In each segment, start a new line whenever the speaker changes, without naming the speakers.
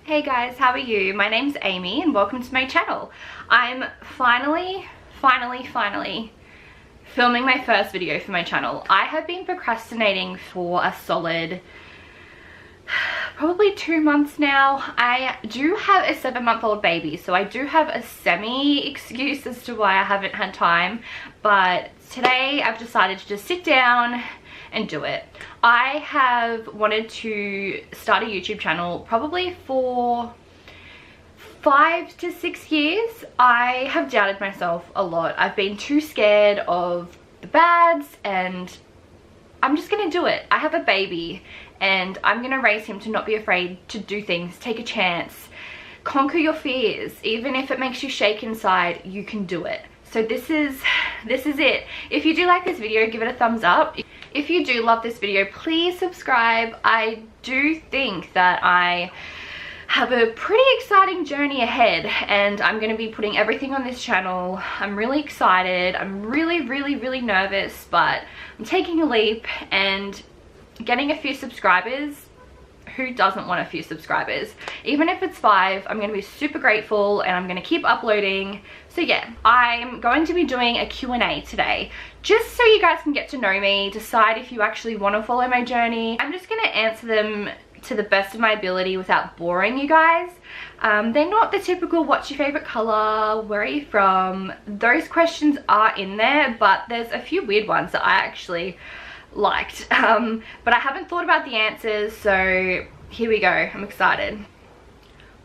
Hey guys, how are you? My name's Amy and welcome to my channel. I'm finally filming my first video for my channel. I have been procrastinating for a solid probably 2 months now. I do have a 7-month-old baby, so I do have a semi-excuse as to why I haven't had time, but today I've decided to just sit down and do it. I have wanted to start a YouTube channel probably for 5 to 6 years. I have doubted myself a lot. I've been too scared of the bads, and I'm just gonna do it. I have a baby and I'm gonna raise him to not be afraid to do things, take a chance, conquer your fears. Even if it makes you shake inside, you can do it. So this is it. If you do like this video, give it a thumbs up. If you do love this video, please subscribe. I do think that I have a pretty exciting journey ahead, and I'm going to be putting everything on this channel. I'm really excited. I'm really nervous, but I'm taking a leap and getting a few subscribers. Who doesn't want a few subscribers? Even if it's 5, I'm going to be super grateful, and I'm going to keep uploading. So yeah, I'm going to be doing a Q&A today, just so you guys can get to know me, decide if you actually want to follow my journey. I'm just going to answer them to the best of my ability without boring you guys. They're not the typical what's your favorite color, where are you from. Those questions are in there, but there's a few weird ones that I actually liked, but I haven't thought about the answers, so here we go. I'm excited.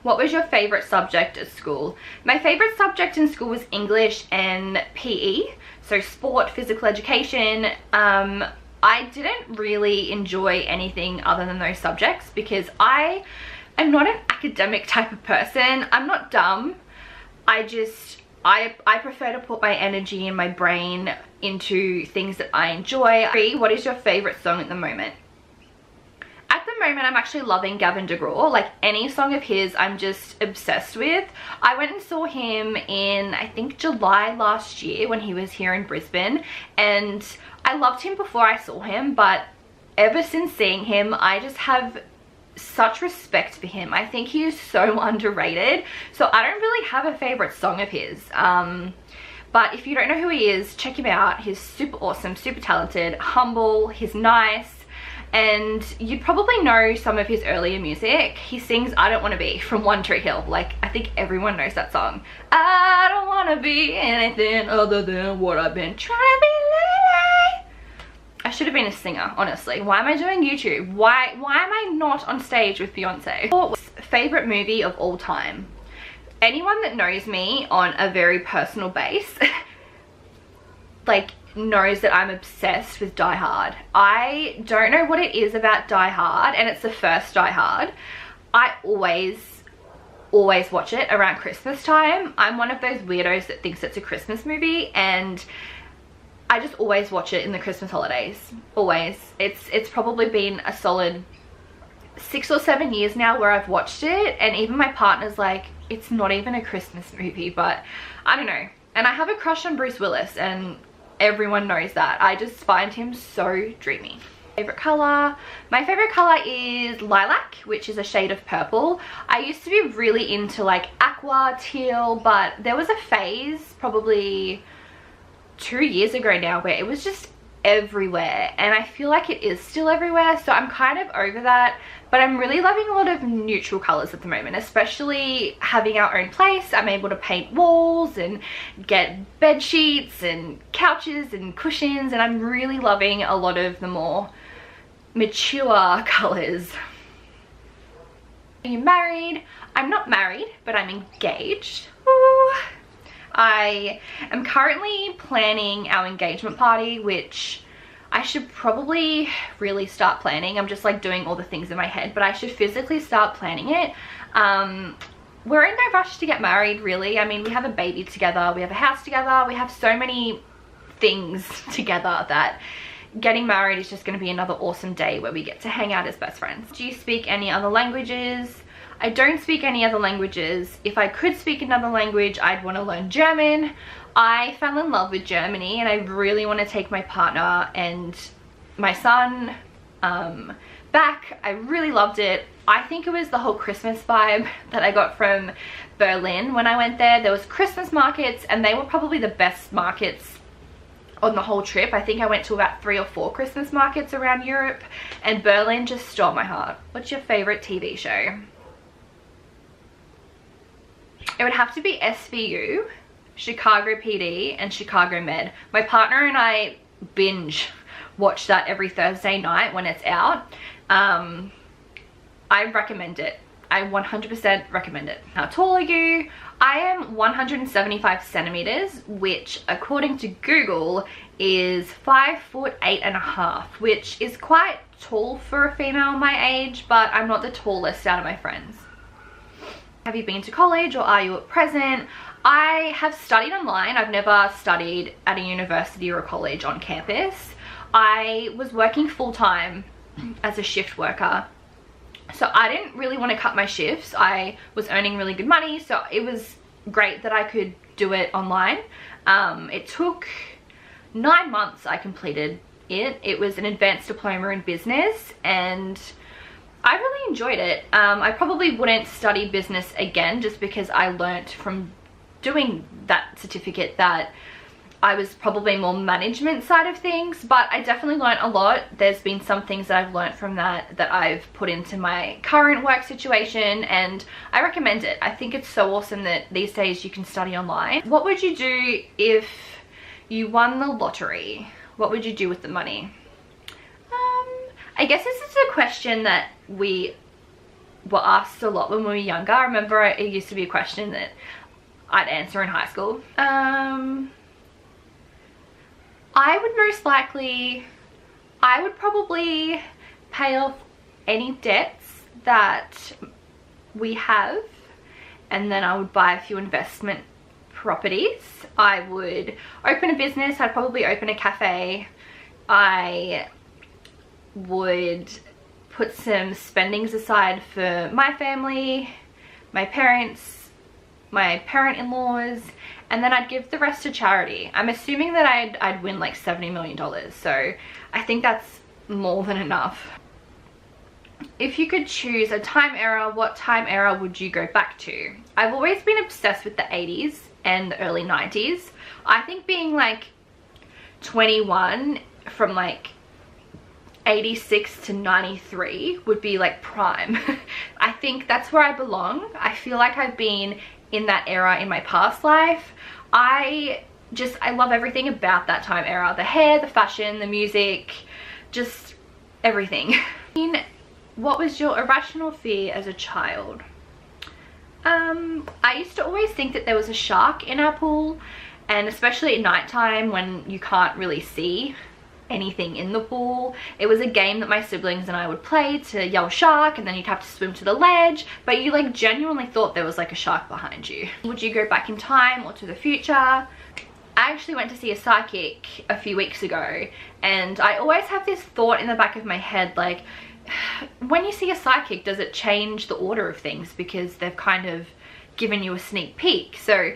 What was your favorite subject at school? My favorite subject in school was English and PE, so sport, physical education. I didn't really enjoy anything other than those subjects because I am not an academic type of person. I'm not dumb. I prefer to put my energy and my brain into things that I enjoy. What is your favorite song at the moment? At the moment, I'm actually loving Gavin DeGraw. Like, any song of his, I'm just obsessed with. I went and saw him in, I think, July last year when he was here in Brisbane, and I loved him before I saw him, but ever since seeing him, I just have such respect for him. I think he is so underrated. So I don't really have a favorite song of his, but if you don't know who he is, check him out. He's super awesome, super talented, humble, he's nice, and you'd probably know some of his earlier music. He sings I Don't Want to Be from One Tree Hill. Like, I think everyone knows that song. I don't want to be anything other than what I've been trying to be lately. I should have been a singer, honestly. Why am I doing YouTube? Why am I not on stage with Beyonce? Favorite movie of all time? Anyone that knows me on a very personal base like knows that I'm obsessed with Die Hard. I don't know what it is about Die Hard, and it's the first Die Hard. I always watch it around Christmas time. I'm one of those weirdos that thinks it's a Christmas movie, and I just always watch it in the Christmas holidays. Always. It's probably been a solid 6 or 7 years now where I've watched it, and even my partner's like, it's not even a Christmas movie, but I don't know. And I have a crush on Bruce Willis, and everyone knows that. I just find him so dreamy. Favorite color? My favorite color is lilac, which is a shade of purple. I used to be really into like aqua, teal, but there was a phase probably 2 years ago now where it was just everywhere, and I feel like it is still everywhere, so I'm kind of over that. But I'm really loving a lot of neutral colors at the moment, especially having our own place. I'm able to paint walls and get bed sheets and couches and cushions, and I'm really loving a lot of the more mature colors. Are you married? I'm not married, but I'm engaged. Ooh. I am currently planning our engagement party, which I should probably really start planning. I'm just like doing all the things in my head, but I should physically start planning it. We're in no rush to get married, really. I mean, we have a baby together, we have a house together, we have so many things together that getting married is just going to be another awesome day where we get to hang out as best friends. Do you speak any other languages? I don't speak any other languages. If I could speak another language, I'd want to learn German. I fell in love with Germany, and I really want to take my partner and my son back. I really loved it. I think it was the whole Christmas vibe that I got from Berlin when I went there. There was Christmas markets, and they were probably the best markets on the whole trip. I think I went to about 3 or 4 Christmas markets around Europe, and Berlin just stole my heart. What's your favorite TV show? It would have to be SVU, Chicago PD, and Chicago Med. My partner and I binge watch that every Thursday night when it's out. I recommend it. I 100% recommend it. How tall are you? I am 175 centimeters, which according to Google is 5'8.5", which is quite tall for a female my age, but I'm not the tallest out of my friends. Have you been to college, or are you at present? I have studied online. I've never studied at a university or a college on campus. I was working full-time as a shift worker, so I didn't really want to cut my shifts. I was earning really good money, so it was great that I could do it online. It took 9 months. I completed it. It was an advanced diploma in business, and I really enjoyed it. I probably wouldn't study business again, just because I learnt from doing that certificate that I was probably more management side of things, but I definitely learned a lot. There's been some things that I've learned from that I've put into my current work situation, and I recommend it. I think it's so awesome that these days you can study online. What would you do if you won the lottery? What would you do with the money? I guess this is a question that we were asked a lot when we were younger. I remember it used to be a question that I'd answer in high school. I would probably pay off any debts that we have, and then I would buy a few investment properties. I would open a business. I'd probably open a cafe. I would put some spendings aside for my family, my parents, my parent-in-laws, and then I'd give the rest to charity. I'm assuming that I'd win like $70 million, so I think that's more than enough. If you could choose a time era, what time era would you go back to? I've always been obsessed with the 80s and the early 90s. I think being like 21 from like 86 to 93 would be like prime. I think that's where I belong. I feel like I've been in that era in my past life. I love everything about that time era. The hair, the fashion, the music, just everything. What was your irrational fear as a child? I used to always think that there was a shark in our pool, and especially at nighttime when you can't really see anything in the pool. It was a game that my siblings and I would play to yell shark, and then you'd have to swim to the ledge, but you like genuinely thought there was like a shark behind you. Would you go back in time or to the future? I actually went to see a psychic a few weeks ago, and I always have this thought in the back of my head, like, when you see a psychic, does it change the order of things because they've kind of given you a sneak peek? So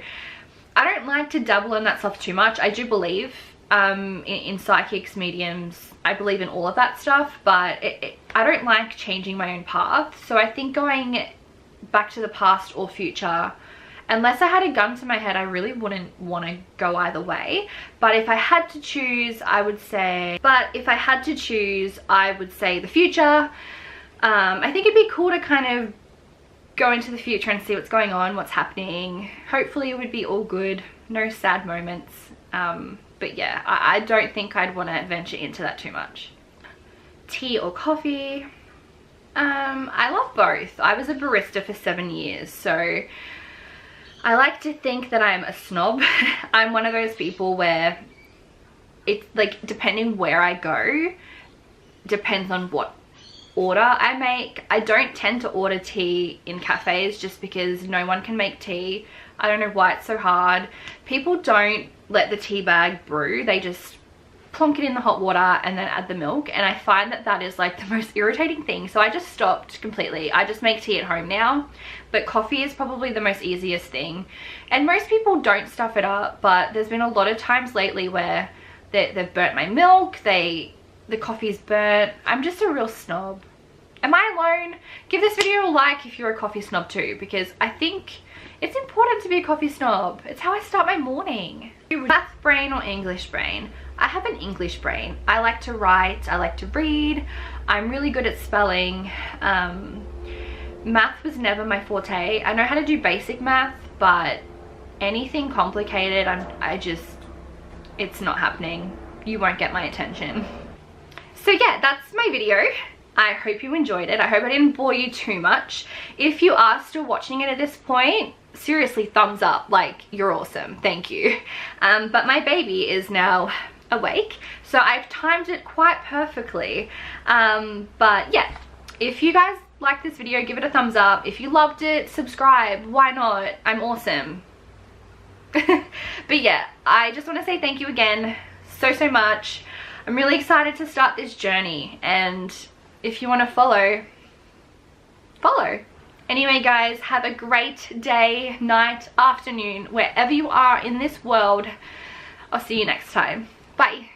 I don't like to dabble in that stuff too much. I do believe in psychics, mediums. I believe in all of that stuff, but I don't like changing my own path. So I think going back to the past or future, unless I had a gun to my head, I really wouldn't want to go either way. But if I had to choose, I would say the future. I think it'd be cool to kind of go into the future and see what's going on, what's happening. Hopefully it would be all good, no sad moments. But yeah, I don't think I'd want to venture into that too much. Tea or coffee? I love both. I was a barista for 7 years, so I like to think that I'm a snob. I'm one of those people where it's like, depending where I go, depends on what order I make. I don't tend to order tea in cafes just because no one can make tea. I don't know why it's so hard. People don't let the tea bag brew. They just plonk it in the hot water and then add the milk, and I find that that is like the most irritating thing. So I just stopped completely. I just make tea at home now. But coffee is probably the most easiest thing, and most people don't stuff it up, but there's been a lot of times lately where they've burnt my milk, the coffee's burnt. I'm just a real snob. Am I alone? Give this video a like if you're a coffee snob too, because I think it's important to be a coffee snob. It's how I start my morning. Math brain or English brain? I have an English brain. I like to write, I like to read, I'm really good at spelling. Math was never my forte. I know how to do basic math, but anything complicated, it's not happening. You won't get my attention. So yeah, that's my video. I hope you enjoyed it. I hope I didn't bore you too much. If you are still watching it at this point, seriously, thumbs up. Like, you're awesome. Thank you. But my baby is now awake, so I've timed it quite perfectly. But yeah, if you guys like this video, give it a thumbs up. If you loved it, subscribe. Why not? I'm awesome. But yeah, I just want to say thank you again so much. I'm really excited to start this journey, and if you want to follow. Anyway guys, have a great day, night, afternoon, wherever you are in this world. I'll see you next time. Bye.